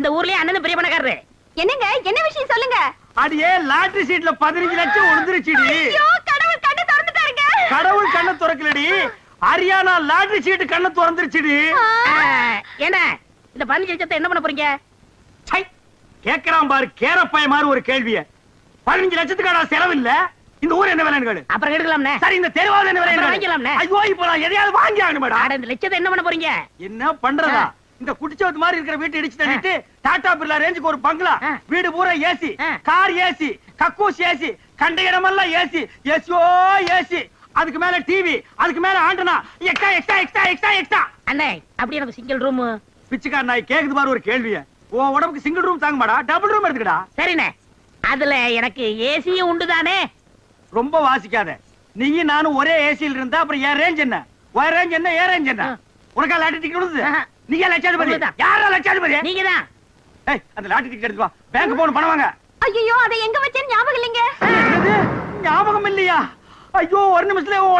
இந்த ஊர்லயே அண்ணன் பெரிய பணக்காரரு. என்னங்க என்ன விஷயம் சொல்லுங்க. அடியே லாட்டரி சீட்ல 15 லட்சம் விழுந்துருச்சுடி. ஐயோ கடவுள் கண்ணை திறந்துட்டாருங்க. கடவுள் கண்ணை திறக்கலடி, ஹரியானா லாட்டரி சீட் கண்ணை திறந்துருச்சுடி. என்ன இந்த 15 லட்சத்தை என்ன பண்ண போறீங்க? சை, கேக்குறான் பாரு கேரப்பாய மாதிரி ஒரு கேள்விய. 15 லட்சத்துக்கான செலவு இல்ல, இந்த ஊர் என்ன விலைன்னு கேளு. அப்புறம் எடுக்கலாம்னே. சரி, இந்த தெருவாவது என்ன விலைன்னு வாங்கிக்கலாம்னே. ஐயோ, இப்ப நான் எதையாவது வாங்கி ஆகணும் மேடம். இந்த லட்சத்தை என்ன பண்ண போறீங்க? என்ன பண்றதா? இந்த குடிச்சவத்து மாதிரி இருக்கிற வீட்டை இடிச்சு தள்ளிட்டு டாடா பிர்லா ரேஞ்சுக்கு ஒரு பங்களா, வீடு பூரா ஏசி, கார் ஏசி, கக்கூஸ் ஏசி, கண்ட இடமெல்லாம் ஏசி, ஏசியோ ஏசி, அதுக்கு மேல டிவி, அதுக்கு மேல antenna, extra extra extra extra extra. அண்ணே அப்படி எனக்கு சிங்கிள் ரூம். பிச்சைக்கார நாய் கேக்குது பாரு ஒரு கேள்விய. உன் உடம்புக்கு சிங்கிள் ரூம் தாங்க மாடா, டபுள் ரூம் எடுத்துக்கடா. சரிண்ணே, அதுல எனக்கு ஏசியும் உண்டுதானே. ரொம்ப வாசிக்காத. நீயும் நானும் ஒரே ஏசியில் இருந்தா அப்புறம் என் ரேஞ்ச் என்ன, உன் ரேஞ்ச் என்ன, ஏன் ரேஞ்ச் என்ன? உனக்கா லாட்டரி டிக்கெட் விழுது? நீங்க லட்சாதிபதி. யாரா லட்சாதிபதி? நீங்கதான். ஏய், அந்த லாட்டரி டிக்கெட் எடுத்து வா, பேங்க் போன பணம் வாங்க. ஐயோ அதை எங்க வச்சேன்னு ஞாபகம் இல்லைங்க. ஞாபகம் இல்லையா? ஐயோ, ஒரு நிமிஷத்துல உடம்பு